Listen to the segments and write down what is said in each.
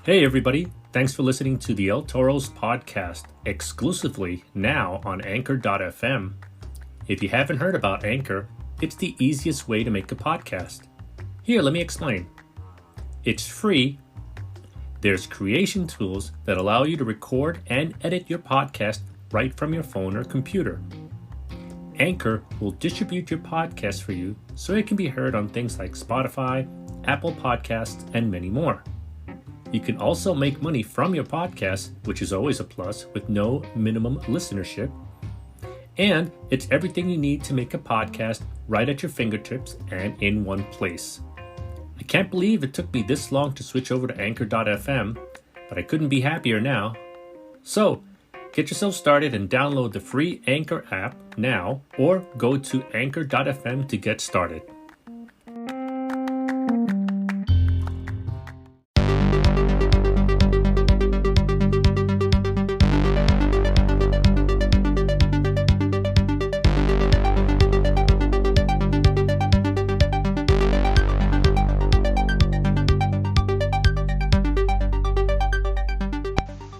Hey everybody, thanks for listening to the El Toro's podcast, exclusively now on Anchor.fm. If you haven't heard about Anchor, it's the easiest way to make a podcast. Here, let me explain. It's free. There's creation tools that allow you to record and edit your podcast right from your phone or computer. Anchor will distribute your podcast for you so it can be heard on things like Spotify, Apple Podcasts, and many more. You can also make money from your podcast, which is always a plus, with no minimum listenership. And it's everything you need to make a podcast right at your fingertips and in one place. I can't believe it took me this long to switch over to Anchor.fm, but I couldn't be happier now. So, get yourself started and download the free Anchor app now, or go to Anchor.fm to get started.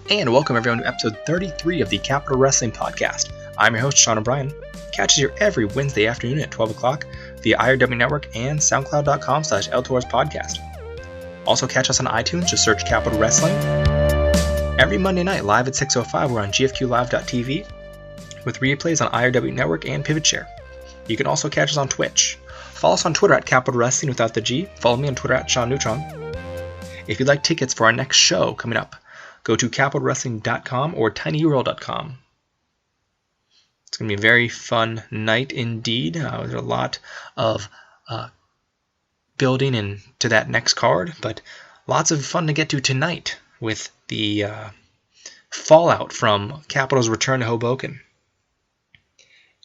And welcome everyone to episode 33 of the Capital Wrestling Podcast. I'm your host, Sean O'Brien. Catch us here every Wednesday afternoon at 12 o'clock via IRW Network and SoundCloud.com/ElTorresPodcast. Also catch us on iTunes, just search Capital Wrestling. Every Monday night, live at 6:05, we're on GFQLive.tv with replays on IRW Network and PivotShare. You can also catch us on Twitch. Follow us on Twitter at Capital Wrestling without the G. Follow me on Twitter at Sean Neutron. If you'd like tickets for our next show coming up, go to capitalwrestling.com or tinyurl.com. It's going to be a very fun night indeed. There's a lot of building into that next card, but lots of fun to get to tonight with the fallout from Capital's return to Hoboken.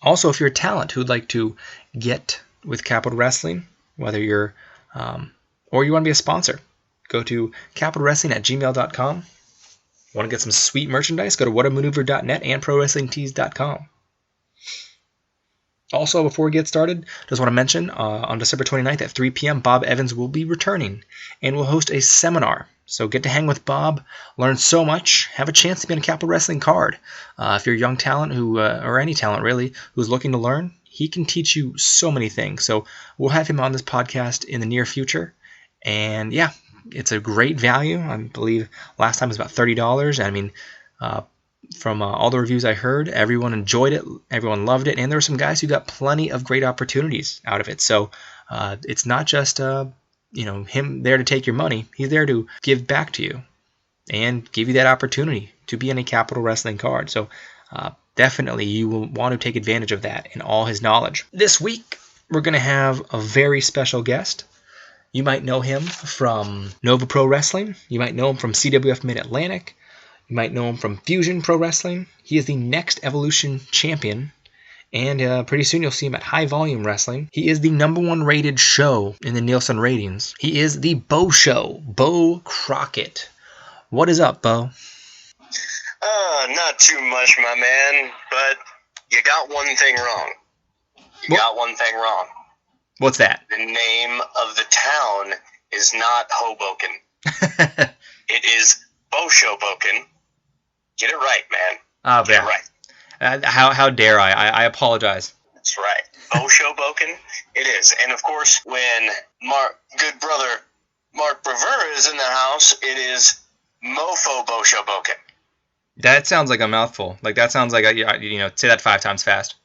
Also, if you're a talent who'd like to get with Capital Wrestling, whether you're or you want to be a sponsor, go to capitalwrestling@gmail.com. Want to get some sweet merchandise? Go to whatamaneuver.net and prowrestlingtees.com. Also, before we get started, just want to mention on December 29th at 3 p.m., Bob Evans will be returning and will host a seminar. So get to hang with Bob, learn so much, have a chance to be on a Capital Wrestling card. If you're a young talent who, or any talent really, who's looking to learn, he can teach you so many things. So we'll have him on this podcast in the near future. And yeah, it's a great value. I believe last time it was about $30. I mean, from all the reviews I heard, everyone enjoyed it. Everyone loved it. And there were some guys who got plenty of great opportunities out of it. So it's not just him there to take your money. He's there to give back to you and give you that opportunity to be in a Capital Wrestling card. So definitely you will want to take advantage of that and all his knowledge. This week, we're going to have a very special guest. You might know him from Nova Pro Wrestling. You might know him from CWF Mid-Atlantic. You might know him from Fusion Pro Wrestling. He is the Next Evolution champion. And pretty soon you'll see him at High Volume Wrestling. He is the #1 rated show in the Nielsen ratings. He is the Beau Show, Beau Crockett. What is up, Beau? Not too much, my man. But you got one thing wrong. Got one thing wrong. What's that? The name of the town is not Hoboken. It is Beau Showboken. Get it right, man. Oh, Get it right. How dare I? I apologize. That's right. Beau Showboken, it is. And of course, when good brother Mark Brewer is in the house, it is Mofo Beau Showboken. That sounds like a mouthful. Like that sounds like say that 5 times fast.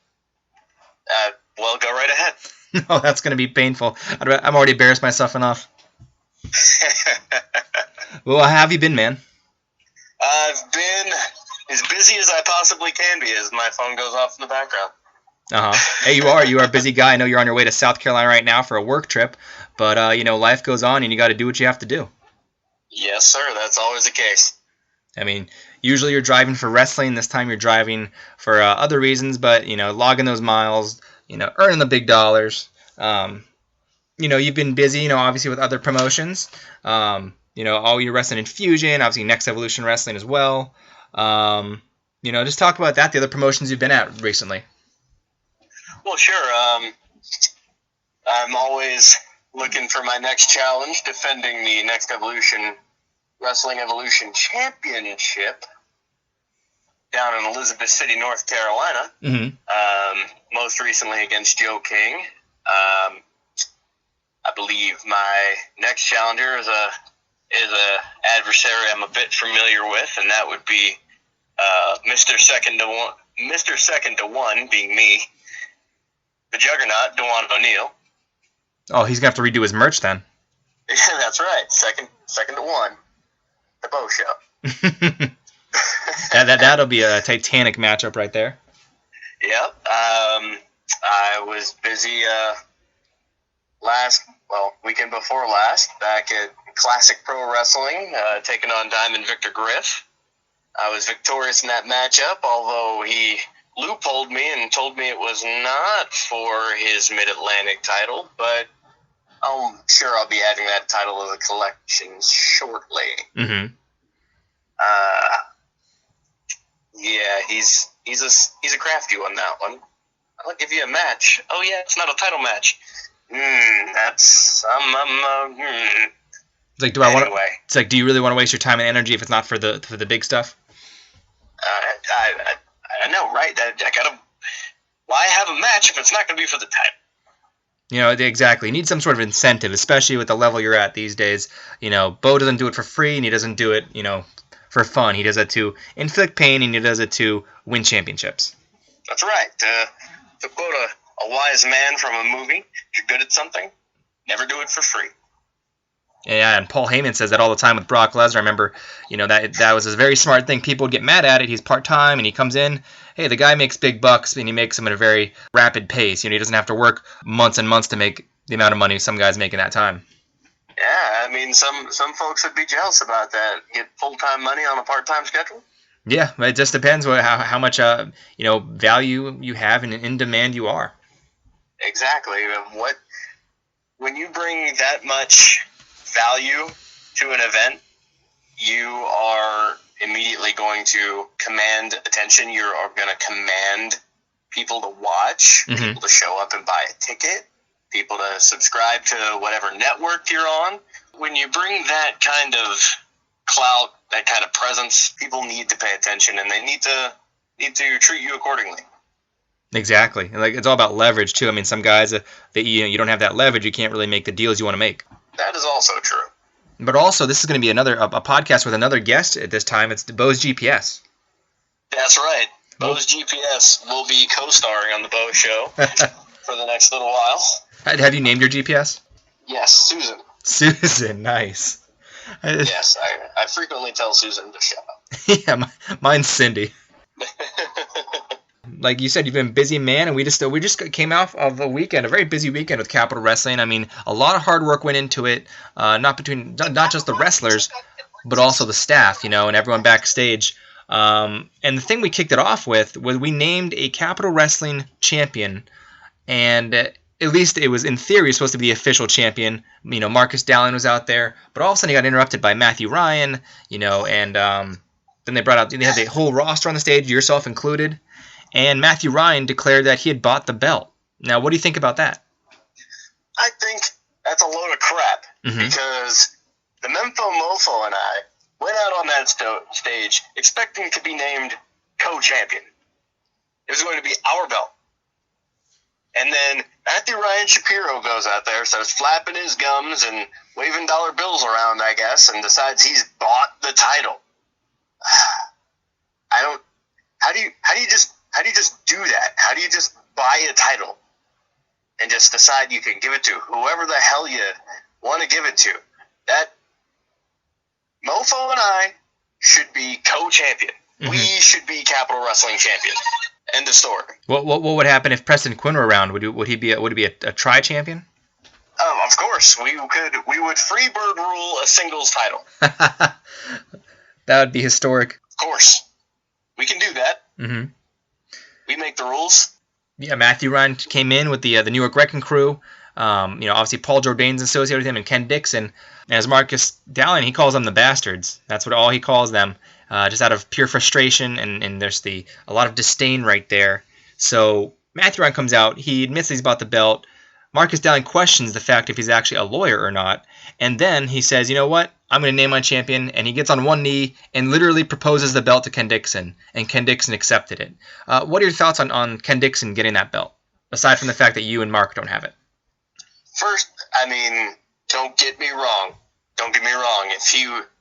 Well, go right ahead. No, that's going to be painful. I'm already embarrassed myself enough. Well, how have you been, man? I've been as busy as I possibly can be as my phone goes off in the background. Hey, you are a busy guy. I know you're on your way to South Carolina right now for a work trip, but life goes on and you got to do what you have to do. Yes, sir. That's always the case. I mean, usually you're driving for wrestling. This time you're driving for other reasons, but logging those miles, earning the big dollars. You've been busy, obviously with other promotions. All your wrestling in Fusion, obviously Next Evolution Wrestling as well. Just talk about that, the other promotions you've been at recently. Well, sure. I'm always looking for my next challenge, defending the Next Evolution Wrestling Evolution Championship down in Elizabeth City, North Carolina. Most recently against Joe King. I believe my next challenger is a adversary I'm a bit familiar with, and that would be Mr. Second to One, being me, the Juggernaut, Dewan O'Neill. Oh, he's gonna have to redo his merch then. Yeah, that's right. Second to One, the Beau Show. That'll be a Titanic matchup right there. Yep. I was busy weekend before last, back at Classic Pro Wrestling, taking on Diamond Victor Griff. I was victorious in that matchup, although he loopholed me and told me it was not for his Mid-Atlantic title, but I'm sure I'll be adding that title to the collection shortly. Yeah, he's a crafty one, that one. I'll give you a match. Oh yeah, it's not a title match. That's It's like, do you really want to waste your time and energy if it's not for the big stuff? I know, right? Why have a match if it's not going to be for the title? You know, exactly. You need some sort of incentive, especially with the level you're at these days. You know, Beau doesn't do it for free, and he doesn't do it, for fun. He does it to inflict pain, and he does it to win championships. That's right. To quote a wise man from a movie, if you're good at something, never do it for free. Yeah, and Paul Heyman says that all the time with Brock Lesnar. I remember, that was a very smart thing. People would get mad at it. He's part-time, and he comes in. Hey, the guy makes big bucks, and he makes them at a very rapid pace. He doesn't have to work months and months to make the amount of money some guys make in that time. Yeah, I mean, some folks would be jealous about that. Get full-time money on a part-time schedule? Yeah, it just depends how much value you have and in demand you are. Exactly. When you bring that much value to an event, you are immediately going to command attention. You are going to command people to watch, people to show up and buy a ticket, people to subscribe to whatever network you're on. When you bring that kind of clout, that kind of presence, people need to pay attention, and they need to treat you accordingly. Exactly. Like, it's all about leverage too. I mean, some guys you don't have that leverage, you can't really make the deals you want to make. That is also true. But also, this is going to be a podcast with another guest at this time. It's Beau's GPS. That's right. Beau's GPS will be co-starring on the Beau Show for the next little while. Have you named your GPS? Yes, Susan. Susan, nice. Yes, I frequently tell Susan to shut up. Yeah, mine's Cindy. Like you said, you've been a busy man, and we just came off of a weekend, a very busy weekend with Capital Wrestling. I mean, a lot of hard work went into it, not just the wrestlers, but also the staff, and everyone backstage. And the thing we kicked it off with was we named a Capital Wrestling champion, and at least it was in theory supposed to be the official champion. Marcus Dallin was out there, but all of a sudden he got interrupted by Matthew Ryan, and then they had the whole roster on the stage, yourself included. And Matthew Ryan declared that he had bought the belt. Now, what do you think about that? I think that's a load of crap, because the Memphis Mofo and I went out on that stage expecting to be named co-champion. It was going to be our belt. And then Matthew Ryan Shapiro goes out there, starts flapping his gums and waving dollar bills around, I guess, and decides he's bought the title. How do you just do that? How do you just buy a title and just decide you can give it to whoever the hell you want to give it to? That Mofo and I should be co-champion. We should be Capital Wrestling champion. End of story. What would happen if Preston Quinn were around? Would he be a tri-champion? Oh, of course. We would freebird rule a singles title. That would be historic. Of course. We can do that. We make the rules. Yeah, Matthew Ryan came in with the New York Wrecking Crew. Obviously Paul Jourdain's associated with him, and Ken Dixon. And as Marcus Dallin, he calls them the Bastards. That's what all he calls them, just out of pure frustration, and there's a lot of disdain right there. So Matthew Ryan comes out. He admits he's bought the belt. Marcus Dallin questions the fact if he's actually a lawyer or not. And then he says, you know what? I'm going to name my champion, and he gets on one knee and literally proposes the belt to Ken Dixon, and Ken Dixon accepted it. What are your thoughts on Ken Dixon getting that belt, aside from the fact that you and Mark don't have it? First, I mean, don't get me wrong. Don't get me wrong.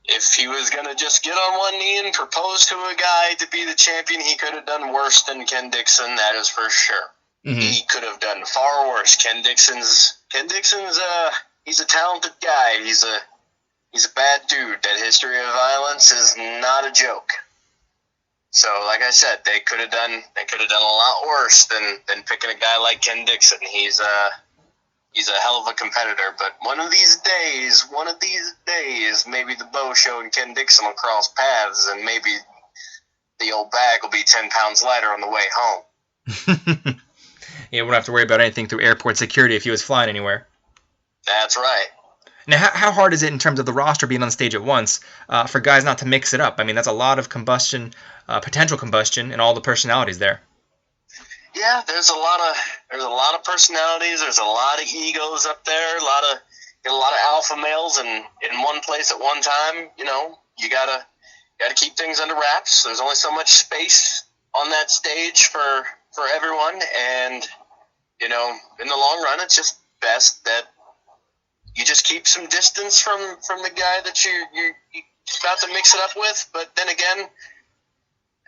If he was going to just get on one knee and propose to a guy to be the champion, he could have done worse than Ken Dixon, that is for sure. Mm-hmm. He could have done far worse. Ken Dixon's he's a talented guy. He's a bad dude. That history of violence is not a joke. So, like I said, they could have done a lot worse than picking a guy like Ken Dixon. He's a hell of a competitor, but one of these days, maybe the Beau Show and Ken Dixon will cross paths, and maybe the old bag will be 10 pounds lighter on the way home. You wouldn't have to worry about anything through airport security if he was flying anywhere. That's right. Now, how hard is it in terms of the roster being on stage at once for guys not to mix it up? I mean, that's a lot of combustion, potential combustion, and all the personalities there. Yeah, there's a lot of personalities. There's a lot of egos up there. A lot of alpha males in one place at one time. You know, you gotta keep things under wraps. There's only so much space on that stage for everyone, and you know, in the long run, it's just best that you just keep some distance from the guy that you're about to mix it up with. But then again,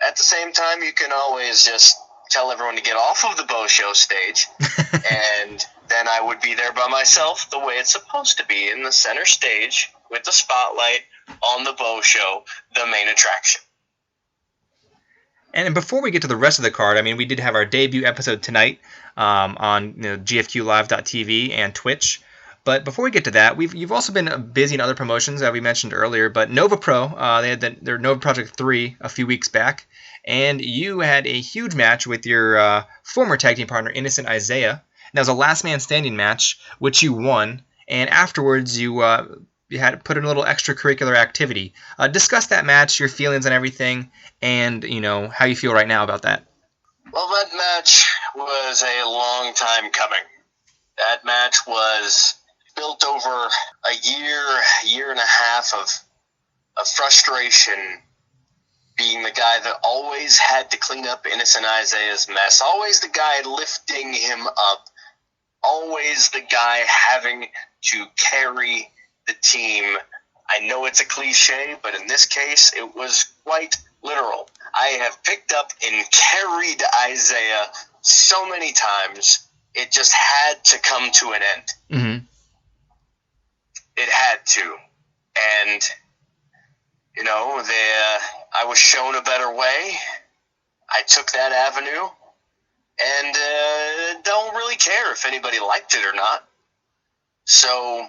at the same time, you can always just tell everyone to get off of the Beau Show stage, and then I would be there by myself the way it's supposed to be, in the center stage with the spotlight on the Beau Show, the main attraction. And before we get to the rest of the card, I mean, we did have our debut episode tonight on GFQLive.tv and Twitch. But before we get to that, you've also been busy in other promotions that we mentioned earlier. But Nova Pro, they had their Nova Project 3 a few weeks back, and you had a huge match with your former tag team partner, Innocent Isaiah. And that was a last man standing match, which you won. And afterwards, you had to put in a little extracurricular activity. Discuss that match, your feelings and everything, and how you feel right now about that. Well, that match was a long time coming. That match was built over a year and a half of frustration, being the guy that always had to clean up Innocent Isaiah's mess, always the guy lifting him up, always the guy having to carry the team. I know it's a cliche, but in this case, it was quite literal. I have picked up and carried Isaiah so many times, it just had to come to an end. Mm-hmm. It had to. And, I was shown a better way. I took that avenue, and don't really care if anybody liked it or not. So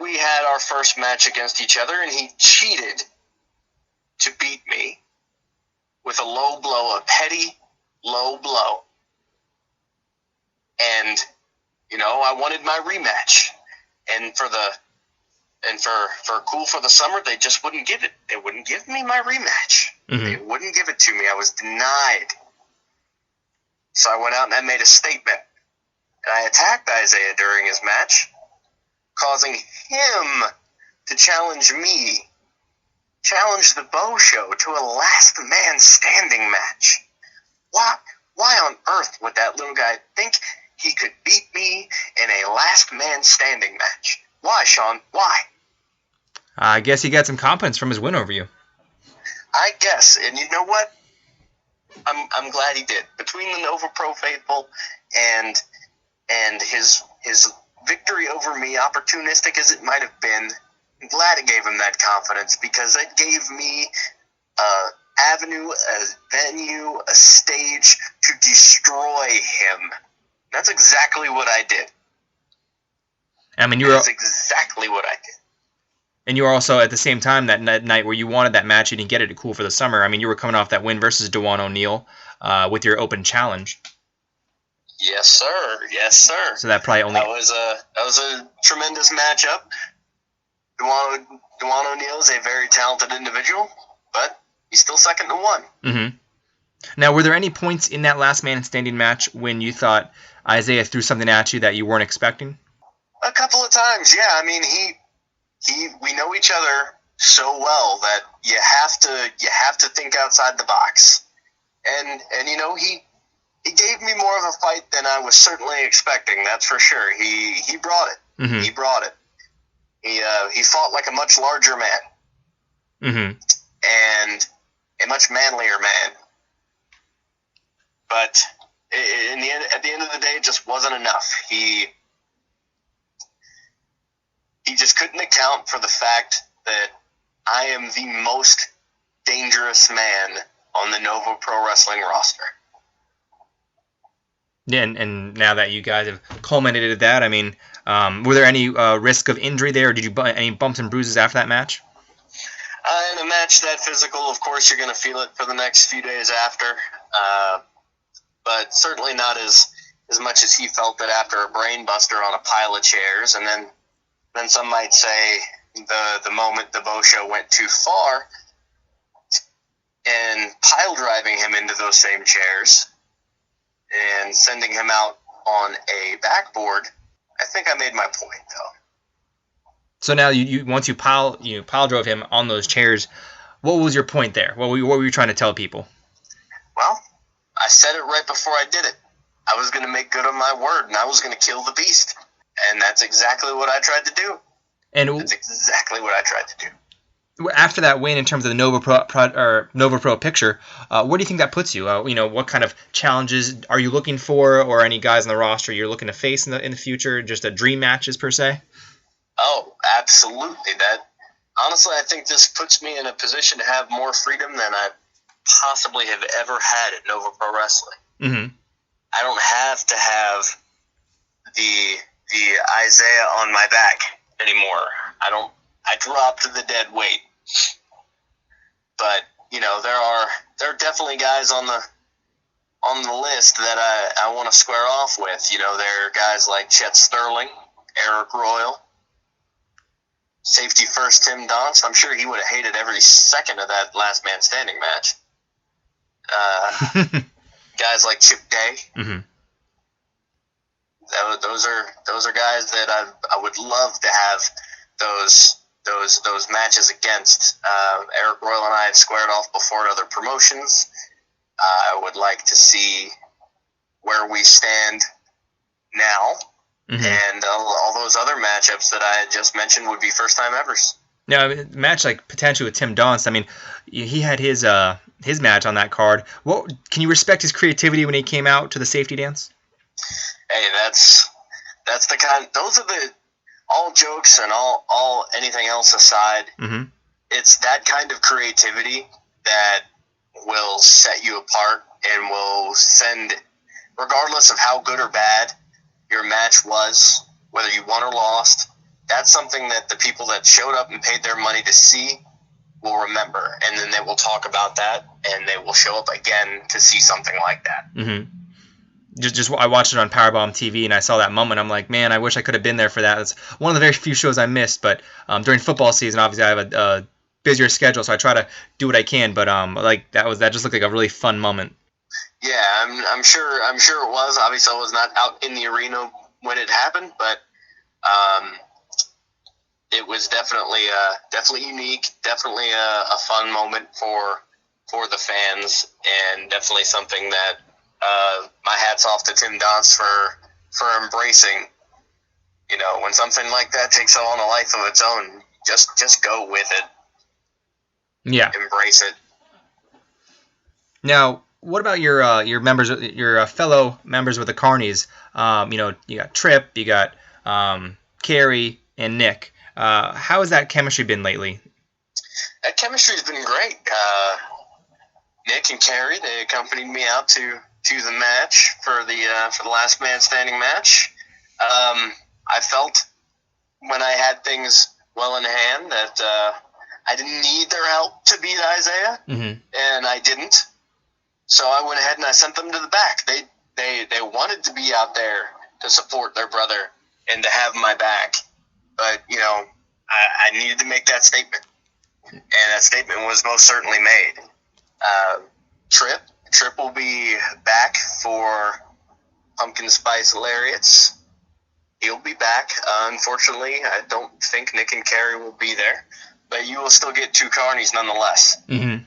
we had our first match against each other, and he cheated to beat me with a low blow, a petty low blow. And, I wanted my rematch. And for Cool for the Summer, they just wouldn't give it. They wouldn't give me my rematch. Mm-hmm. They wouldn't give it to me. I was denied. So I went out and I made a statement. And I attacked Isaiah during his match, causing him to challenge me, challenge the Beau Show to a last man standing match. Why on earth would that little guy think he could beat me in a last man standing match? Why, Sean? Why? I guess he got some confidence from his win over you. I guess. And you know what? I'm glad he did. Between the Nova Pro faithful and his victory over me, opportunistic as it might have been, I'm glad it gave him that confidence, because it gave me an avenue, a venue, a stage to destroy him. That's exactly what I did. I mean, That's exactly what I did. And you were also, at the same time, that night where you wanted that match, you didn't get it at Cool for the Summer. I mean, you were coming off that win versus Dewan O'Neal with your open challenge. Yes, sir. Yes, sir. So that probably only... That was a tremendous matchup. Dewan O'Neal is a very talented individual, but he's still second to one. Mm-hmm. Now, were there any points in that last man standing match when you thought Isaiah threw something at you that you weren't expecting? A couple of times, yeah. I mean, we know each other so well that you have to think outside the box. And he gave me more of a fight than I was certainly expecting. That's for sure. He brought it. Mm-hmm. He brought it. He fought like a much larger man. Mm-hmm. And a much manlier man. But at the end of the day, it just wasn't enough. He just couldn't account for the fact that I am the most dangerous man on the Nova Pro Wrestling roster. Yeah, and now that you guys have culminated that, I mean, were there any risk of injury there? Or did you any bumps and bruises after that match? In a match that physical, of course, you're going to feel it for the next few days after. But certainly not as much as he felt it after a brain buster on a pile of chairs. And then some might say the moment the Beau Show went too far and pile driving him into those same chairs and sending him out on a backboard. I think I made my point, though. So now you once you pile drove him on those chairs, what was your point there? What were you trying to tell people? Well, I said it right before I did it. I was going to make good on my word, and I was going to kill the beast. And that's exactly what I tried to do. That's exactly what I tried to do. After that win, in terms of the Nova Pro picture, where do you think that puts you? What kind of challenges are you looking for, or any guys on the roster you're looking to face in the future? Just a dream matches per se? Oh, absolutely. Honestly, I think this puts me in a position to have more freedom than I possibly have ever had at Nova Pro Wrestling. Mm-hmm. I don't have to have the Isaiah on my back anymore. I dropped the dead weight. But, there are definitely guys on the list that I want to square off with. There are guys like Chet Sterling, Eric Royal, safety first Tim Donst. I'm sure he would have hated every second of that last man standing match. Guys like Chip Day. Mm-hmm. Those are guys that I would love to have those matches against. Eric Royal and I have squared off before at other promotions. I would like to see where we stand now. Mm-hmm. And all those other matchups that I had just mentioned would be first-time evers. Now, a match like potentially with Tim Donst, I mean, he had his match on that card. Can you respect his creativity when he came out to the safety dance? Hey, that's the kind. Those are the all jokes and all anything else aside. Mm-hmm. It's that kind of creativity that will set you apart and will send, regardless of how good or bad your match was, whether you won or lost, that's something that the people that showed up and paid their money to see will remember, and then they will talk about that, and they will show up again to see something like that. Mm-hmm. Just I watched it on Powerbomb TV, and I saw that moment. I'm like, man, I wish I could have been there for that. It's one of the very few shows I missed, but during football season, obviously I have a busier schedule, so I try to do what I can, but that just looked like a really fun moment. Yeah, I'm sure it was. Obviously, I was not out in the arena when it happened, but it was definitely unique, definitely a fun moment for the fans, and definitely something that my hat's off to Tim Donst for embracing. When something like that takes on a life of its own, just go with it. Yeah, embrace it. Now, what about your members, your fellow members with the Carnies? You got Tripp, you got Carrie, and Nick. How has that chemistry been lately? That chemistry's been great. Nick and Carrie, they accompanied me out to the match for the last man standing match. I felt when I had things well in hand that I didn't need their help to beat Isaiah, mm-hmm. and I didn't. So I went ahead and I sent them to the back. They wanted to be out there to support their brother and to have my back. But, I needed to make that statement. And that statement was most certainly made. Tripp will be back for Pumpkin Spice Lariats. He'll be back. Unfortunately, I don't think Nick and Carrie will be there. but you will still get 2 carnies nonetheless. Mm-hmm.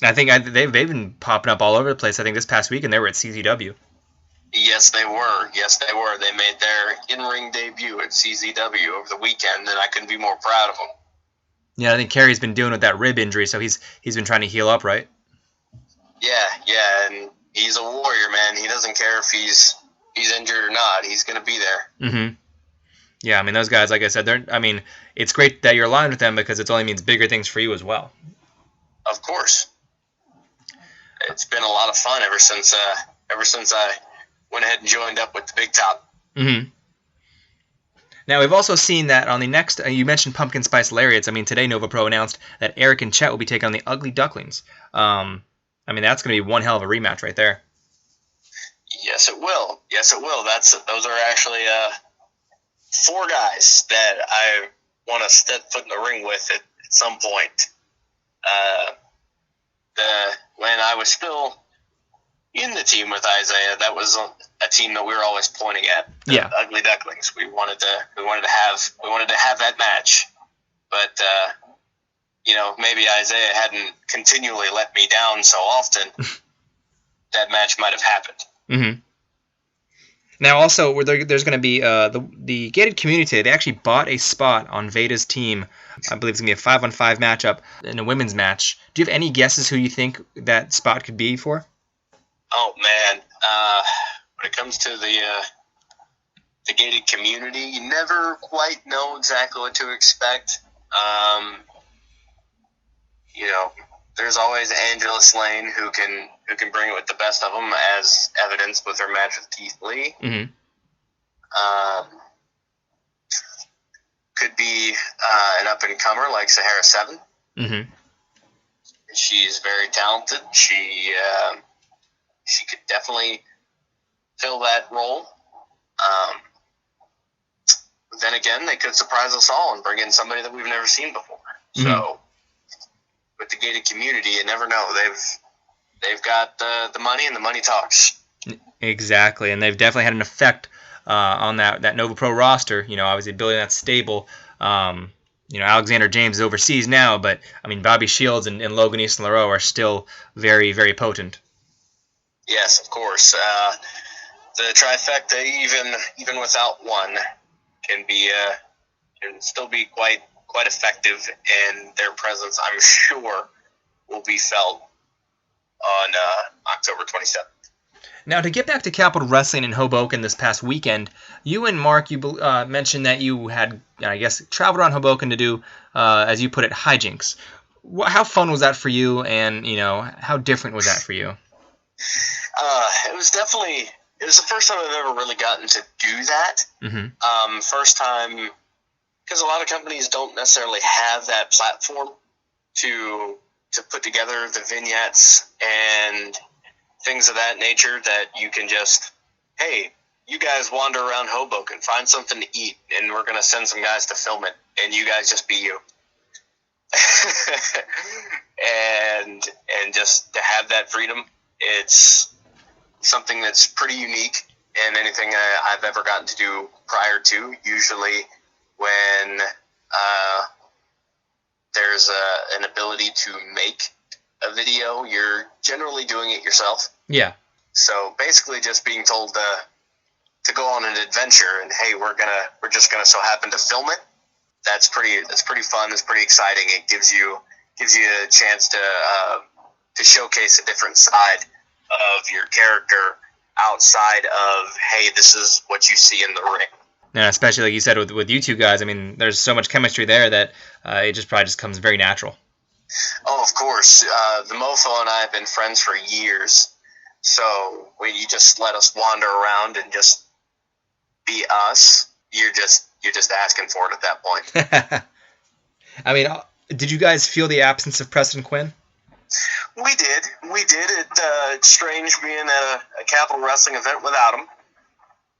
I think they've been popping up all over the place. I think this past weekend they were at CZW. Yes, they were. They made their in-ring debut at CZW over the weekend, and I couldn't be more proud of them. Yeah, I think Kerry's been dealing with that rib injury, so he's been trying to heal up, right? Yeah, and he's a warrior, man. He doesn't care if he's injured or not. He's going to be there. Mm-hmm. Yeah, I mean, those guys, like I said, it's great that you're aligned with them because it only means bigger things for you as well. Of course. It's been a lot of fun ever since I went ahead and joined up with the Big Top. Mm-hmm. Now, we've also seen that on the next, you mentioned Pumpkin Spice Lariats. I mean, today Nova Pro announced that Eric and Chet will be taking on the Ugly Ducklings. I mean, that's going to be one hell of a rematch right there. Yes, it will. Those are actually 4 guys that I want to step foot in the ring with at some point. When I was still in the team with Isaiah, that was a team that we were always pointing at. The Ugly Ducklings. We wanted to have that match, but maybe Isaiah hadn't continually let me down so often. That match might have happened. Mm-hmm. Now, also, there's going to be the gated community. They actually bought a spot on Veda's team. I believe it's going to be a 5-on-5 matchup in a women's match. Do you have any guesses who you think that spot could be for? Oh, man. When it comes to the gated community, you never quite know exactly what to expect. There's always Angela Slane who can bring it with the best of them, as evidenced with her match with Keith Lee. Mm-hmm. Could be an up-and-comer like Sahara 7. Mm-hmm. She's very talented. She could definitely fill that role. Then again, they could surprise us all and bring in somebody that we've never seen before. Mm-hmm. So, with the gated community, you never know. They've got the money, and the money talks. Exactly, and they've definitely had an effect on that Nova Pro roster. Obviously building that stable. Alexander James is overseas now, but I mean Bobby Shields and Logan Easton Leroux are still very, very potent. Yes, of course. The trifecta, even without one, can still be quite effective, and their presence, I'm sure, will be felt on October 27th. Now, to get back to Capital Wrestling in Hoboken this past weekend, you and Mark, you mentioned that you had, I guess, traveled around Hoboken to do, as you put it, hijinks. How fun was that for you, and, how different was that for you? It was the first time I've ever really gotten to do that. Mm-hmm. First time, because a lot of companies don't necessarily have that platform to put together the vignettes and things of that nature that you can just, hey, you guys wander around Hoboken, find something to eat, and we're going to send some guys to film it, and you guys just be you. and just to have that freedom, it's something that's pretty unique in anything I've ever gotten to do prior to. Usually when there's an ability to make a video, you're generally doing it yourself. Yeah. So basically just being told to go on an adventure and, hey, we're just gonna so happen to film it. That's pretty fun. It's pretty exciting. It gives you a chance to showcase a different side of your character outside of, hey, this is what you see in the ring. And especially like you said with you two guys, I mean, there's so much chemistry there that it probably just comes very natural. Oh, of course. The Mofo and I have been friends for years, so when you just let us wander around and just be us, you're just asking for it at that point. I mean, did you guys feel the absence of Preston Quinn? We did. It's strange being at a Capital Wrestling event without him,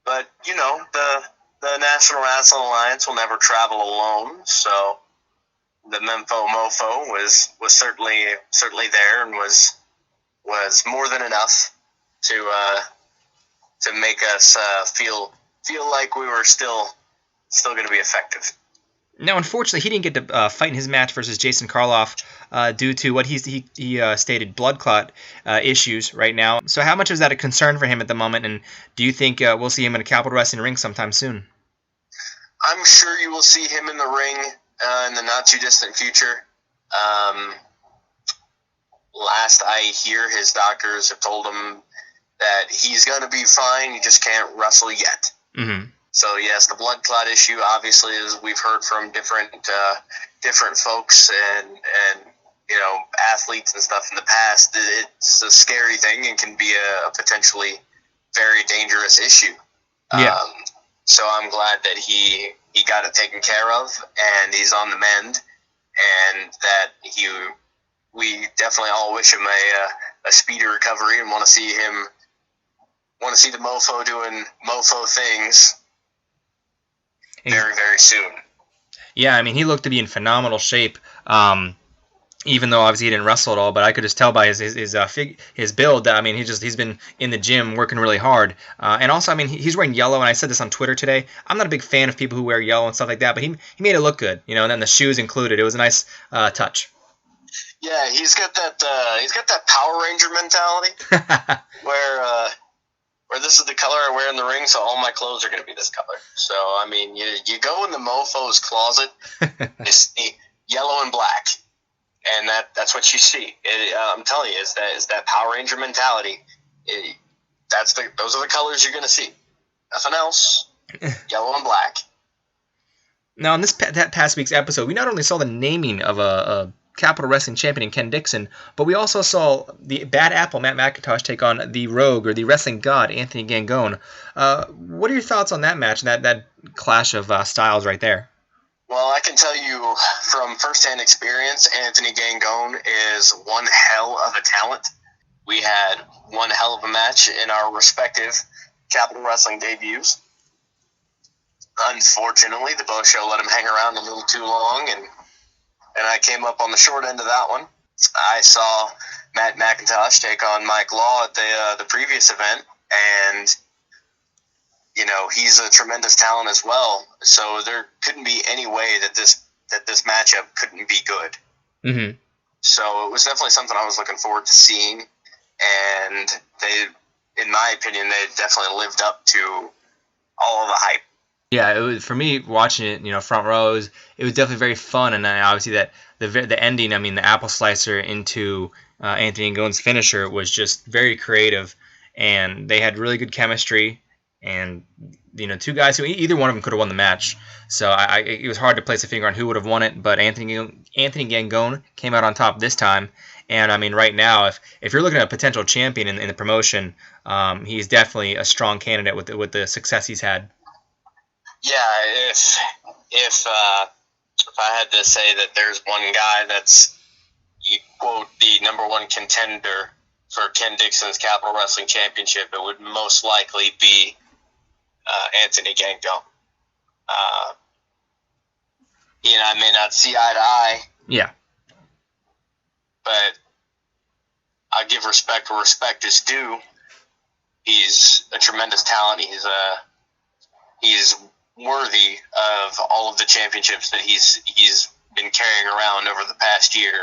but the National Wrestling Alliance will never travel alone, so the Memphis Mofo was certainly there and was more than enough to make us feel like we were still going to be effective. Now, unfortunately, he didn't get to fight in his match versus Jason Karloff due to what he stated blood clot issues right now. So how much is that a concern for him at the moment, and do you think we'll see him in a Capital Wrestling ring sometime soon? I'm sure you will see him in the ring in the not-too-distant future. Last I hear, his doctors have told him that he's going to be fine, he just can't wrestle yet. Mm-hmm. So yes, the blood clot issue, obviously, as we've heard from different folks and athletes and stuff in the past, it's a scary thing and can be a potentially very dangerous issue. Yeah. So I'm glad that he got it taken care of and he's on the mend, and that we definitely all wish him a speedy recovery and want to see the mofo doing mofo things very, very soon. Yeah, I mean, he looked to be in phenomenal shape, even though obviously he didn't wrestle at all. But I could just tell by his build that, I mean, he's been in the gym working really hard. And also, I mean, he's wearing yellow, and I said this on Twitter today. I'm not a big fan of people who wear yellow and stuff like that, but he made it look good, and then the shoes included. It was a nice touch. Yeah, he's got that Power Ranger mentality where this is the color I wear in the ring, so all my clothes are going to be this color. So, I mean, you go in the mofo's closet, you see yellow and black, and that's what you see. I'm telling you, is that Power Ranger mentality. Those are the colors you're going to see. Nothing else. Yellow and black. Now, in that past week's episode, we not only saw the naming of a Capital Wrestling champion in Ken Dixon, but we also saw the Bad Apple, Matt McIntosh, take on the Rogue, or the Wrestling God, Anthony Gangone. What are your thoughts on that match and that clash of styles right there? Well, I can tell you from firsthand experience, Anthony Gangone is one hell of a talent. We had one hell of a match in our respective Capital Wrestling debuts. Unfortunately, the Beau Show let him hang around a little too long, and I came up on the short end of that one. I saw Matt McIntosh take on Mike Law at the previous event, and he's a tremendous talent as well. So there couldn't be any way that this matchup couldn't be good. Mm-hmm. So it was definitely something I was looking forward to seeing, and they, in my opinion, they definitely lived up to all of the hype. Yeah, it was, for me, watching it, front rows, it was definitely very fun, and obviously that the ending, I mean, the apple slicer into Anthony Gangone's finisher was just very creative, and they had really good chemistry, and two guys who either one of them could have won the match. So it was hard to place a finger on who would have won it, but Anthony Gangone came out on top this time, and I mean, right now, if you're looking at a potential champion in the promotion, he's definitely a strong candidate with the success he's had. Yeah, if I had to say that there's one guy that's, you quote, the number one contender for Ken Dixon's Capital Wrestling Championship, it would most likely be Anthony Gangone. I may not see eye to eye. Yeah. But I'll give respect where respect is due. He's a tremendous talent. He's worthy of all of the championships that he's been carrying around over the past year,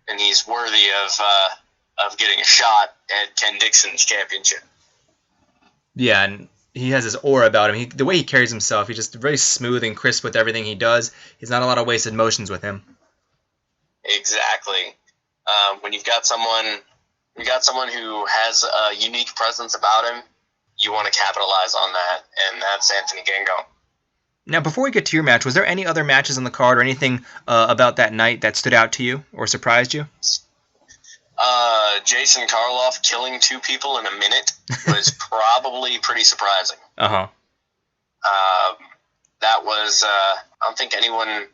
and he's worthy of getting a shot at Ken Dixon's championship. Yeah, and he has this aura about him. The way he carries himself, he's just very smooth and crisp with everything he does. He's not a lot of wasted motions with him. Exactly. When you've got someone who has a unique presence about him, you want to capitalize on that, and that's Anthony Gangone. Now, before we get to your match, was there any other matches on the card or anything about that night that stood out to you or surprised you? Jason Karloff killing two people in a minute was probably pretty surprising. Uh-huh. That was, I don't think anyone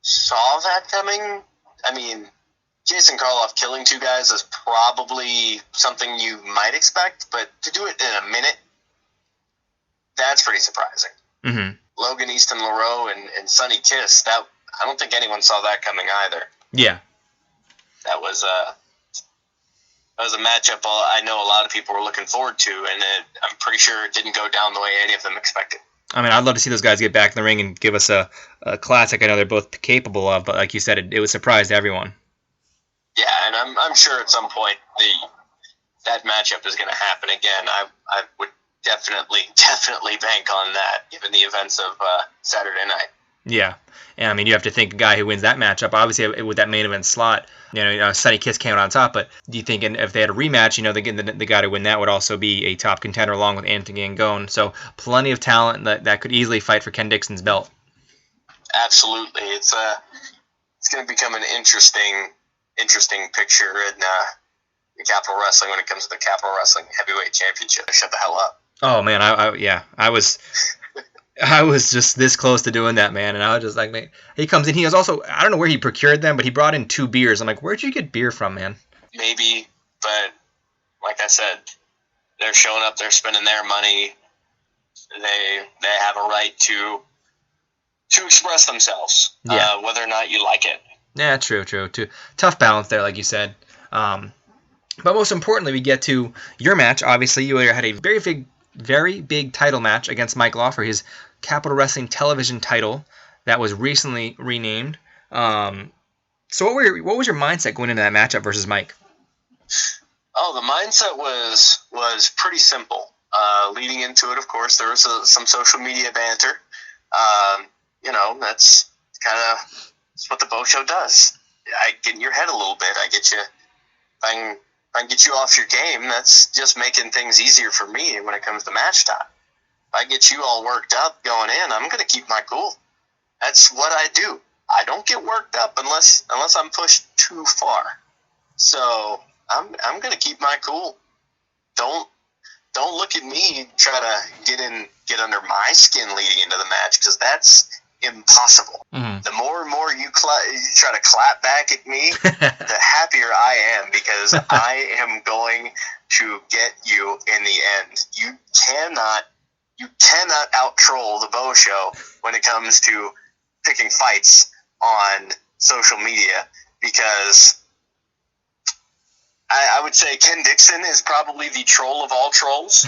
saw that coming. I mean, Jason Karloff killing two guys is probably something you might expect, but to do it in a minute, that's pretty surprising. Mm-hmm. Logan Easton LaRoe and Sonny Kiss, I don't think anyone saw that coming either. Yeah. That was a matchup I know a lot of people were looking forward to, and I'm pretty sure it didn't go down the way any of them expected. I mean, I'd love to see those guys get back in the ring and give us a classic I know they're both capable of, but like you said, it was a surprise to everyone. Yeah, and I'm sure at some point that matchup is going to happen again. I would definitely bank on that, given the events of Saturday night. Yeah, and I mean, you have to think a guy who wins that matchup, obviously with that main event slot, Sonny Kiss came out on top. But do you think if they had a rematch, the guy to win that would also be a top contender along with Anthony Gangone? So plenty of talent that could easily fight for Ken Dixon's belt. Absolutely, it's going to become an interesting picture in Capital Wrestling when it comes to the Capital Wrestling Heavyweight Championship. Shut the hell up. Oh man, I was just this close to doing that, man, and I was just like, man, he comes in. He was also, I don't know where he procured them, but he brought in 2 beers. I'm like, where'd you get beer from, man? Maybe, but like I said, they're showing up. They're spending their money. They have a right to express themselves, whether or not you like it. Yeah, true. Tough balance there, like you said. But most importantly, we get to your match. Obviously, you had a very big title match against Mike Law for his Capital Wrestling television title that was recently renamed. So what was your mindset going into that matchup versus Mike? Oh, the mindset was pretty simple. Leading into it, of course, there was some social media banter. That's what the Beau Show does. I get in your head a little bit. I get you. If I can get you off your game, that's just making things easier for me when it comes to match time. If I get you all worked up going in, I'm going to keep my cool. That's what I do. I don't get worked up unless I'm pushed too far. So I'm going to keep my cool. Don't look at me try to get under my skin leading into the match, because that's impossible. Mm-hmm. The more and more you try to clap back at me, the happier I am, because I am going to get you in the end. You cannot out-troll the Beau Show when it comes to picking fights on social media, because I would say Ken Dixon is probably the troll of all trolls,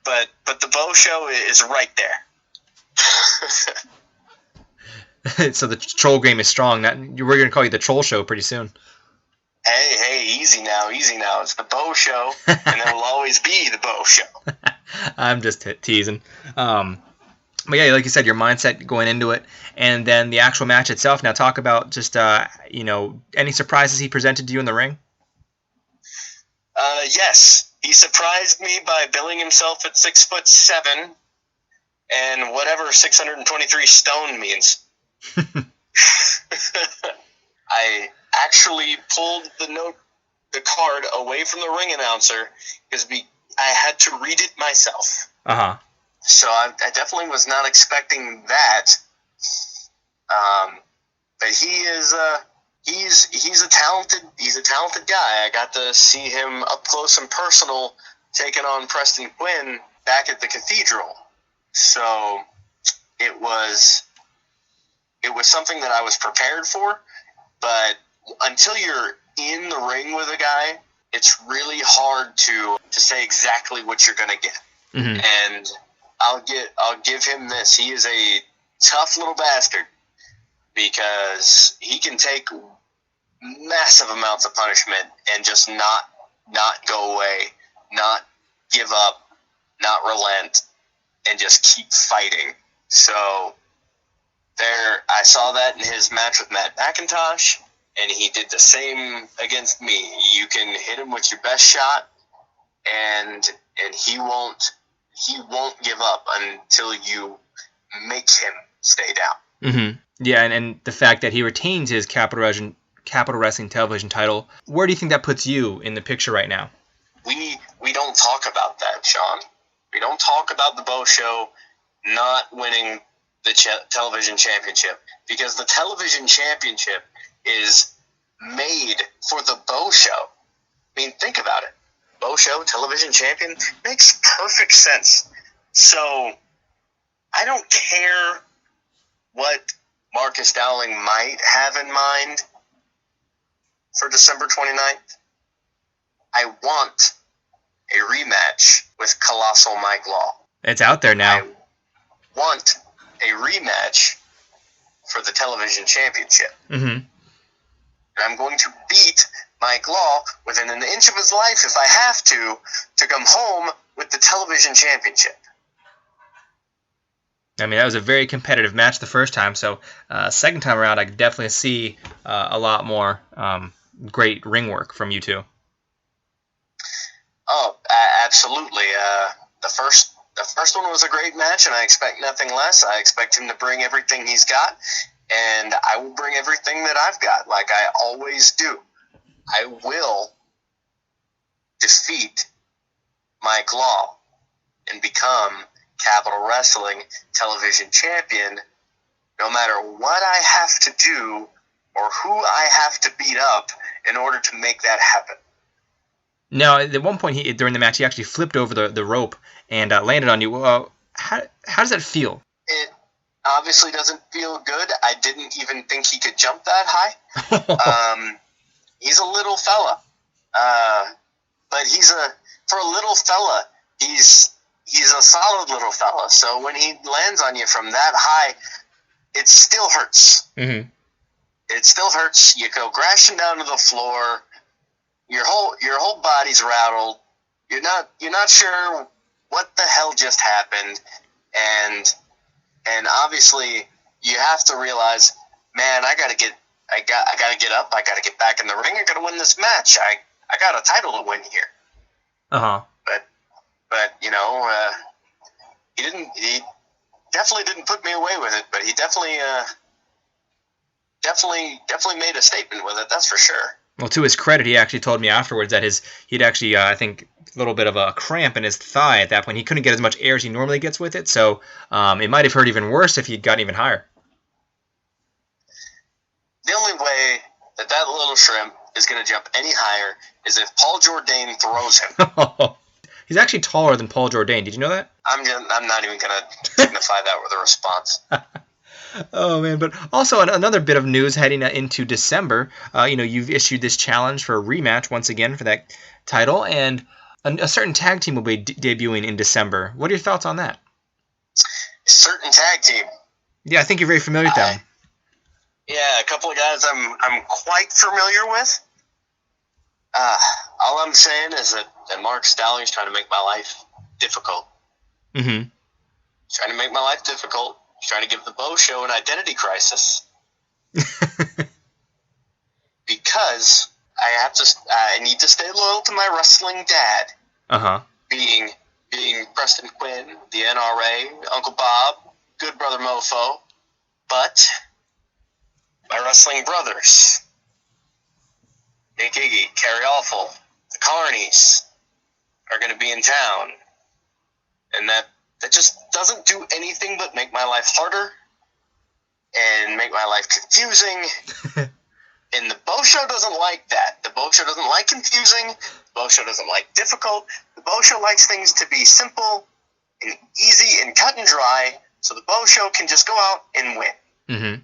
but the Beau Show is right there. So the troll game is strong. We're going to call you the Troll Show pretty soon. Hey, easy now. It's the Beau Show, and there will always be the Beau Show. I'm just teasing. But yeah, like you said, your mindset going into it, and then the actual match itself. Now talk about just any surprises he presented to you in the ring. Yes, he surprised me by billing himself at 6'7" and whatever 623 stone means. I actually pulled the card away from the ring announcer because I had to read it myself. Uh-huh. So I definitely was not expecting that. But he is he's a talented guy. I got to see him up close and personal taking on Preston Quinn back at the Cathedral. So it was something that I was prepared for, but until you're in the ring with a guy, it's really hard to say exactly what you're going to get. Mm-hmm. And I'll give him this. He is a tough little bastard, because he can take massive amounts of punishment and just not go away, not give up, not relent, and just keep fighting. So I saw that in his match with Matt McIntosh, and he did the same against me. You can hit him with your best shot, and he won't give up until you make him stay down. Mm-hmm. Yeah, and the fact that he retains his Capital Wrestling television title, where do you think that puts you in the picture right now? We don't talk about that, Sean. We don't talk about the Beau Show not winning the television championship, because the television championship is made for the Beau Show. I mean, think about it. Beau Show, television champion, makes perfect sense. So I don't care what Marcus Dowling might have in mind for December 29th. I want a rematch with Colossal Mike Law. It's out there now. want a rematch for the television championship. Mm-hmm. And I'm going to beat Mike Law within an inch of his life if I have to come home with the television championship. I mean, that was a very competitive match the first time, so second time around, I could definitely see a lot more great ring work from you two. Oh, absolutely. The first one was a great match, and I expect nothing less. I expect him to bring everything he's got, and I will bring everything that I've got, like I always do. I will defeat Mike Law and become Capital Wrestling television champion, no matter what I have to do or who I have to beat up in order to make that happen. Now, at one point during the match, he actually flipped over the rope and landed on you. How does that feel? It obviously doesn't feel good. I didn't even think he could jump that high. He's a little fella, but for a little fella, he's a solid little fella. So when he lands on you from that high, it still hurts. Mm-hmm. It still hurts. You go crashing down to the floor. Your whole body's rattled. You're not sure what the hell just happened, and obviously you have to realize, man, I gotta get up. I gotta get back in the ring. I gotta win this match. I got a title to win here. Uh-huh. But he definitely didn't put me away with it, but he definitely made a statement with it, that's for sure. Well, to his credit, he actually told me afterwards that he'd actually, I think, a little bit of a cramp in his thigh at that point. He couldn't get as much air as he normally gets with it, so it might have hurt even worse if he'd gotten even higher. The only way that little shrimp is going to jump any higher is if Paul Jourdain throws him. He's actually taller than Paul Jourdain. Did you know that? I'm not even going to signify that with a response. Oh, man. But also another bit of news heading into December. You've issued this challenge for a rematch once again for that title, and a certain tag team will be debuting in December. What are your thoughts on that? A certain tag team? Yeah, I think you're very familiar with them. Yeah, a couple of guys I'm quite familiar with. All I'm saying is that Mark Stalling's trying to make my life difficult. Mm-hmm. He's trying to make my life difficult. He's trying to give the Beau Show an identity crisis. Because I need to stay loyal to my wrestling dad. Uh-huh. Being Preston Quinn, the NRA, Uncle Bob, Good Brother Mofo. But my wrestling brothers, Nick Iggy, Kerry Awful, the Carnies, are going to be in town. And that just doesn't do anything but make my life harder and make my life confusing. And the Beau Show doesn't like that. The Beau Show doesn't like confusing. The Beau Show doesn't like difficult. The Beau Show likes things to be simple and easy and cut and dry, so the Beau Show can just go out and win. Mm-hmm.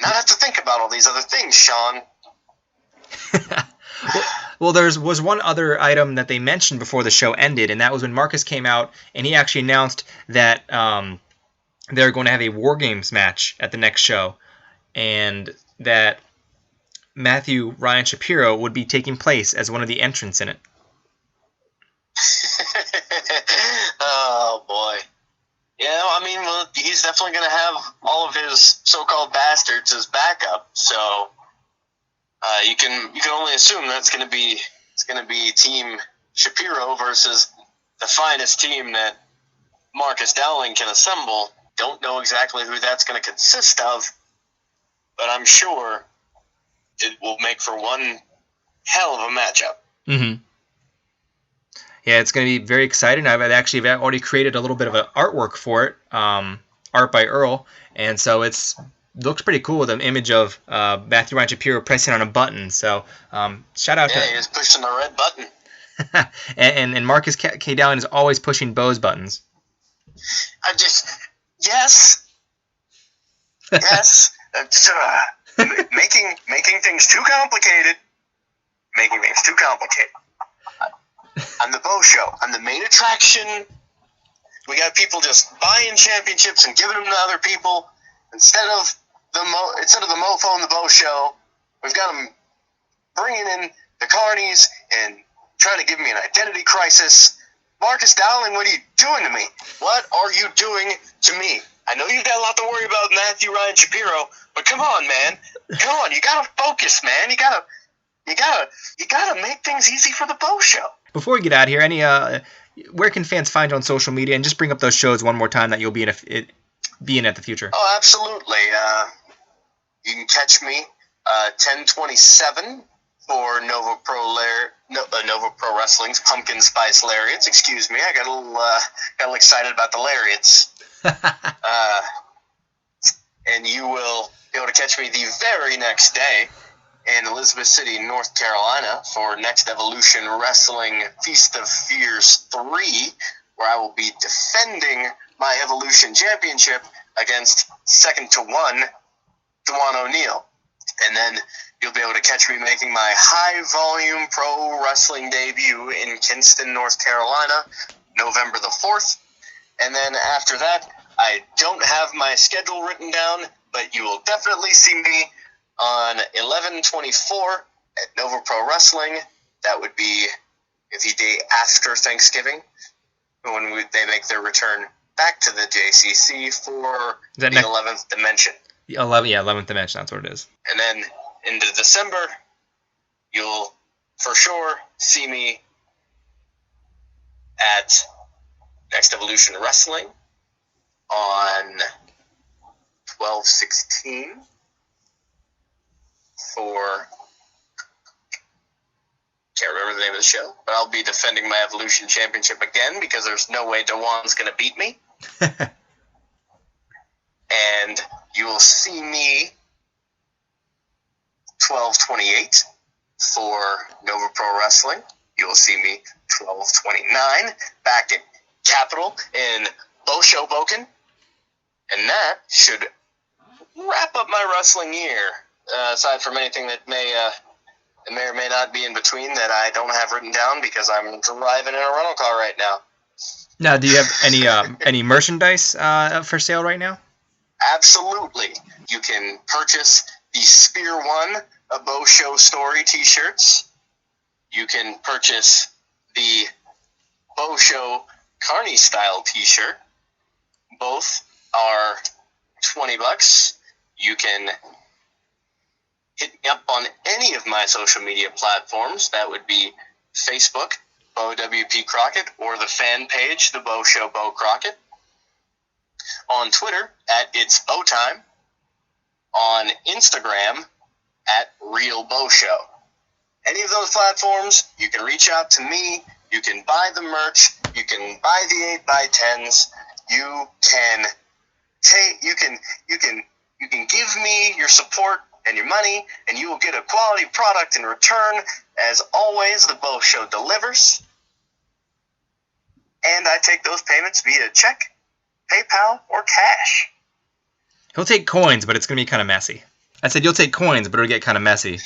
Not have to think about all these other things, Sean. Well, there was one other item that they mentioned before the show ended, and that was when Marcus came out and he actually announced that they're going to have a War Games match at the next show, and that Matthew Ryan Shapiro would be taking place as one of the entrants in it. Oh, boy. Yeah, I mean, well, he's definitely going to have all of his so-called bastards as backup, so you can only assume that's going to be Team Shapiro versus the finest team that Marcus Dowling can assemble. Don't know exactly who that's going to consist of, but I'm sure it will make for one hell of a matchup. Mm-hmm. Yeah, it's going to be very exciting. I've already created a little bit of an artwork for it, art by Earl, and so it looks pretty cool with an image of Matthew Ryan Shapiro pressing on a button. So shout out to... Yeah, he was pushing the red button. and Marcus K. Dowling is always pushing Beau's buttons. Yes. Making things too complicated. I'm the Beau Show. I'm the main attraction. We got people just buying championships and giving them to other people instead of the mofo and the Beau Show. We've got them bringing in the carnies and trying to give me an identity crisis. Marcus Dowling, what are you doing to me? What are you doing to me? I know you've got a lot to worry about, Matthew Ryan Shapiro, but come on, man. Come on, you gotta focus, man. You gotta make things easy for the Beau Show. Before we get out of here, where can fans find you on social media? And just bring up those shows one more time that you'll be in at the future. Oh, absolutely. You can catch me 10/27 for Nova Pro Wrestling's Pumpkin Spice Lariats. Excuse me, I got a little excited about the Lariats. And you will be able to catch me the very next day in Elizabeth City, North Carolina for Next Evolution Wrestling Feast of Fears 3, where I will be defending my Evolution Championship against second to one, Dewan O'Neal. And then you'll be able to catch me making my high-volume pro wrestling debut in Kinston, North Carolina, November the 4th. And then after that, I don't have my schedule written down, but you will definitely see me on 11/24 at Nova Pro Wrestling. That would be the day after Thanksgiving, when they make their return back to the JCC for the 11th Dimension. The 11th Dimension, that's what it is. And then into December, you'll for sure see me at Next Evolution Wrestling on 12/16 for, can't remember the name of the show, but I'll be defending my Evolution Championship again because there's no way Dewan's going to beat me. And you will see me 12/28 for Nova Pro Wrestling. You will see me 12/29 back at Capitol in Beau Show, Hoboken. And that should wrap up my wrestling year, aside from anything that may or may not be in between that I don't have written down because I'm driving in a rental car right now. Now, do you have any merchandise for sale right now? Absolutely. You can purchase the Spear One, a Beau Show Story t-shirts. You can purchase the Beau Show Carney style t-shirt. Both are $20. You can hit me up on any of my social media platforms. That would be Facebook, Beau W.P. Crockett, or the fan page, The Beau Show Beau Crockett. On Twitter, at It's Beau Time. On Instagram, at Real Beau Show. Any of those platforms, you can reach out to me. You can buy the merch. You can buy the 8x10s. You can give me your support and your money, and you will get a quality product in return. As always, the Beau Show delivers. And I take those payments via check, PayPal, or cash. He'll take coins, but it's going to be kind of messy. I said you'll take coins, but it'll get kind of messy.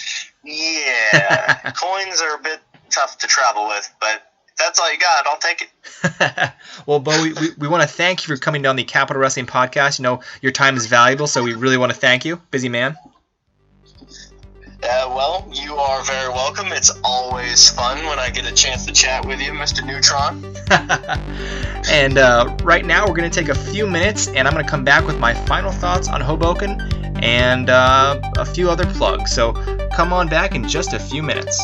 Yeah, coins are a bit tough to travel with, but if that's all you got, I'll take it. Well, Beau, we want to thank you for coming down the Capital Wrestling Podcast. You know, your time is valuable, so we really want to thank you. Busy man. Well, you are very welcome. It's always fun when I get a chance to chat with you, Mr. Neutron. And right now, we're going to take a few minutes, and I'm going to come back with my final thoughts on Hoboken and a few other plugs. So come on back in just a few minutes.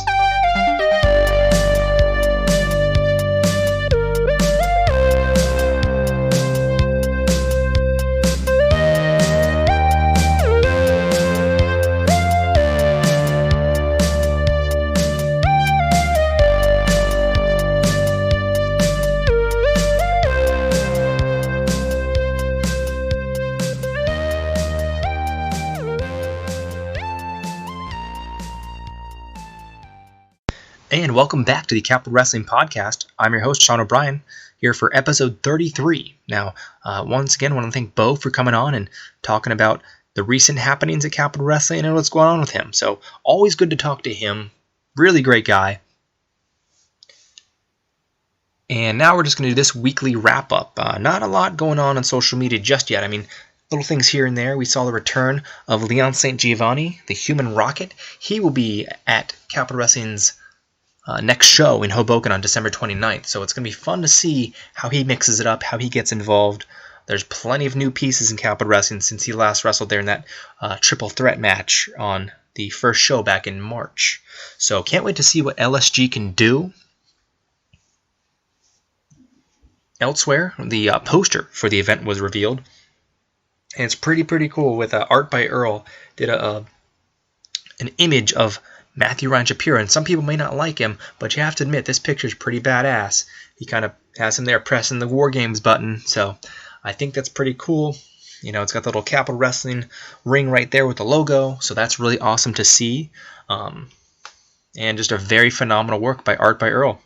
And welcome back to the Capital Wrestling Podcast. I'm your host, Sean O'Brien, here for episode 33. Now, once again, I want to thank Beau for coming on and talking about the recent happenings at Capital Wrestling and what's going on with him. So, always good to talk to him. Really great guy. And now we're just going to do this weekly wrap-up. Not a lot going on social media just yet. I mean, little things here and there. We saw the return of Leon St. Giovanni, the Human Rocket. He will be at Capital Wrestling's next show in Hoboken on December 29th. So it's going to be fun to see how he mixes it up, how he gets involved. There's plenty of new pieces in Capital Wrestling since he last wrestled there in that triple threat match on the first show back in March. So can't wait to see what LSG can do. Elsewhere, the poster for the event was revealed. And it's pretty cool with art by Earl. Did an image of Matthew Ryan Shapiro. And some people may not like him, but you have to admit this picture is pretty badass. He kind of has him there pressing the War Games button. So I think that's pretty cool. You know, it's got the little Capital Wrestling ring right there with the logo. So that's really awesome to see. And just a very phenomenal work by Art by Earl.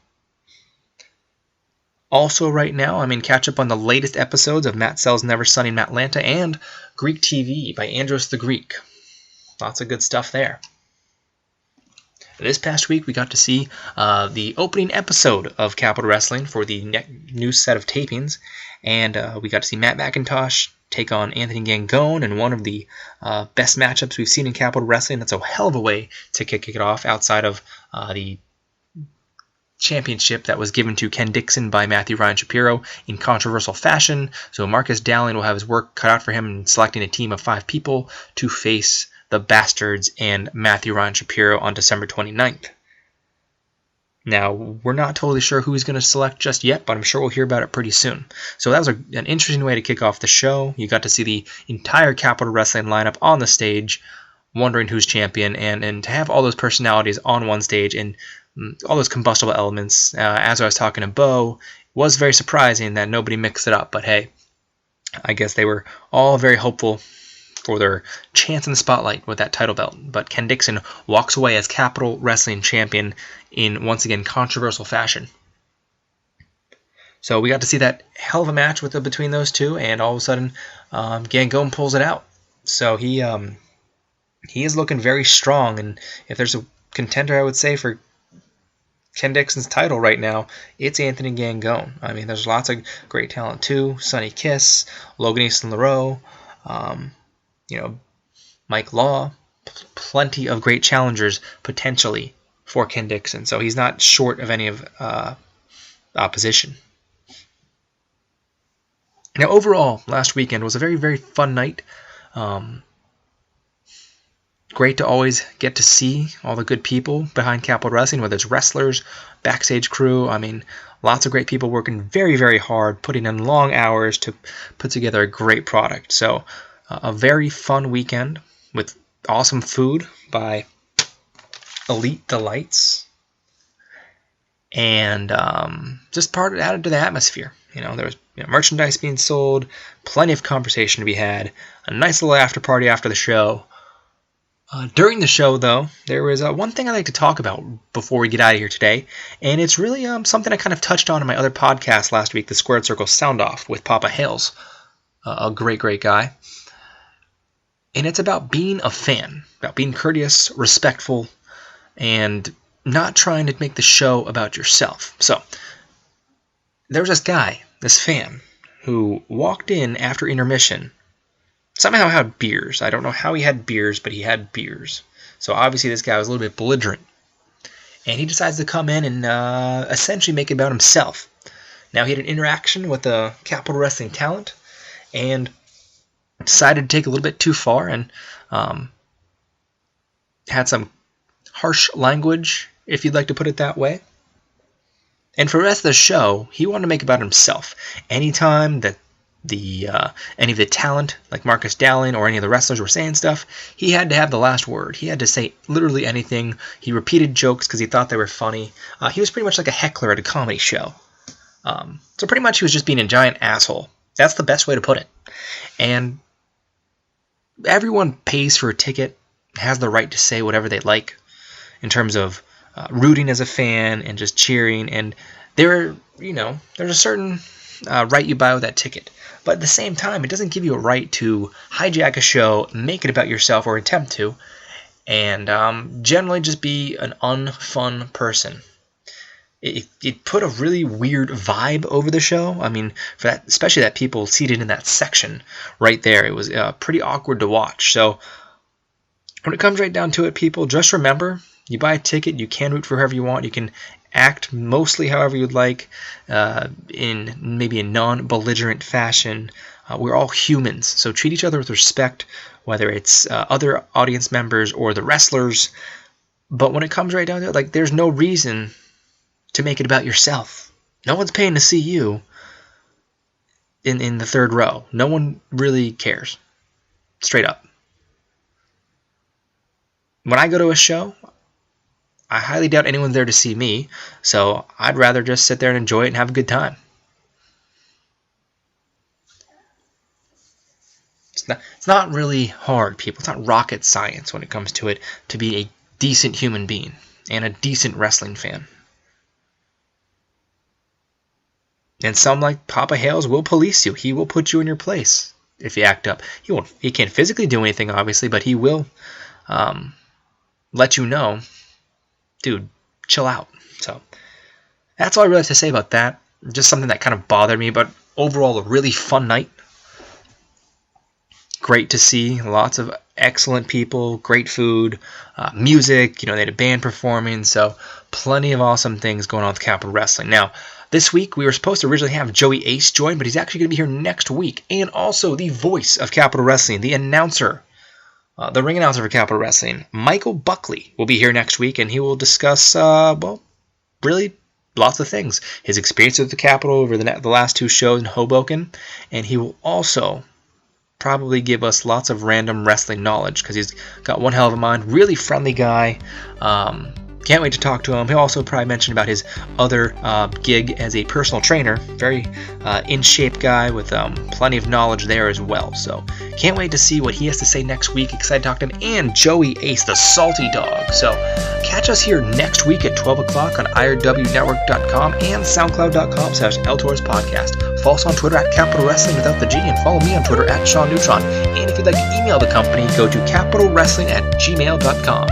Also right now, catch up on the latest episodes of Matt Sells Never Sunny in Atlanta and Greek TV by Andros the Greek. Lots of good stuff there. This past week, we got to see the opening episode of Capital Wrestling for the new set of tapings, and we got to see Matt McIntosh take on Anthony Gangone in one of the best matchups we've seen in Capital Wrestling. That's a hell of a way to kick it off outside of the championship that was given to Ken Dixon by Matthew Ryan Shapiro in controversial fashion. So Marcus Dowling will have his work cut out for him in selecting a team of 5 people to face the Bastards and Matthew Ryan Shapiro on December 29th. Now, we're not totally sure who he's going to select just yet, but I'm sure we'll hear about it pretty soon. So that was an interesting way to kick off the show. You got to see the entire Capital Wrestling lineup on the stage, wondering who's champion, and to have all those personalities on one stage and all those combustible elements. As I was talking to Beau, it was very surprising that nobody mixed it up, but hey, I guess they were all very hopeful for their chance in the spotlight with that title belt. But Ken Dixon walks away as Capital Wrestling champion in, once again, controversial fashion. So we got to see that hell of a match between those two, and all of a sudden, Gangone pulls it out. So he is looking very strong, and if there's a contender, I would say, for Ken Dixon's title right now, it's Anthony Gangone. There's lots of great talent too. Sonny Kiss, Logan Easton LaRoe, Mike Law, plenty of great challengers potentially for Ken Dixon. So he's not short of any of opposition. Now overall, last weekend was a very, very fun night. Great to always get to see all the good people behind Capital Wrestling, whether it's wrestlers, backstage crew. Lots of great people working very, very hard, putting in long hours to put together a great product. So a very fun weekend with awesome food by Elite Delights. And just added to the atmosphere. There was merchandise being sold, plenty of conversation to be had, a nice little after party after the show. During the show, though, there was one thing I'd like to talk about before we get out of here today, and it's really something I kind of touched on in my other podcast last week, the Squared Circle Sound Off with Papa Hales, a great, great guy. And it's about being a fan, about being courteous, respectful, and not trying to make the show about yourself. So, there was this guy, this fan, who walked in after intermission, somehow had beers. I don't know how he had beers, but he had beers. So obviously this guy was a little bit belligerent. And he decides to come in and essentially make it about himself. Now he had an interaction with a Capital Wrestling talent and decided to take it a little bit too far and had some harsh language, if you'd like to put it that way. And for the rest of the show, he wanted to make it about himself. Anytime that any of the talent, like Marcus Dowling or any of the wrestlers were saying stuff, he had to have the last word. He had to say literally anything. He repeated jokes because he thought they were funny. He was pretty much like a heckler at a comedy show. So pretty much he was just being a giant asshole. That's the best way to put it. And everyone pays for a ticket, has the right to say whatever they like in terms of rooting as a fan and just cheering. And there's a certain right you buy with that ticket. But at the same time, it doesn't give you a right to hijack a show, make it about yourself or attempt to, and generally just be an unfun person. it put a really weird vibe over the show. I mean, for that, especially that people seated in that section right there, it was pretty awkward to watch. So when it comes right down to it, people, just remember, you buy a ticket, you can root for whoever you want, you can act mostly however you'd like, in maybe a non-belligerent fashion. We're all humans, so treat each other with respect, whether it's other audience members or the wrestlers. But when it comes right down to it, like, there's no reason to make it about yourself. No one's paying to see you in the third row. No one really cares. Straight up. When I go to a show, I highly doubt anyone's there to see me, so I'd rather just sit there and enjoy it and have a good time. It's not really hard, people. It's not rocket science when it comes to it, to be a decent human being and a decent wrestling fan. And some, like Papa Hales, will police you. He will put you in your place if you act up. He can't physically do anything, obviously, but he will let you know, dude, chill out. So that's all I really have to say about that. Just something that kind of bothered me, but overall a really fun night. Great to see. Lots of excellent people, great food, music. They had a band performing, so plenty of awesome things going on with Capital Wrestling. Now, this week, we were supposed to originally have Joey Ace join, but he's actually going to be here next week. And also the voice of Capital Wrestling, the announcer, the ring announcer for Capital Wrestling, Michael Buckley, will be here next week, and he will discuss, really lots of things. His experience with the Capital over the last two shows in Hoboken, and he will also probably give us lots of random wrestling knowledge, because he's got one hell of a mind, really friendly guy. Can't wait to talk to him. He'll also probably mention about his other gig as a personal trainer. Very in-shape guy with plenty of knowledge there as well. So can't wait to see what he has to say next week. Excited to talk to him. And Joey Ace, the Salty Dog. So catch us here next week at 12 o'clock on IRWnetwork.com and SoundCloud.com/ElTorresPodcast. Follow us on Twitter at Capital Wrestling without the G, and follow me on Twitter at Sean Neutron. And if you'd like to email the company, go to capitalwrestling@gmail.com.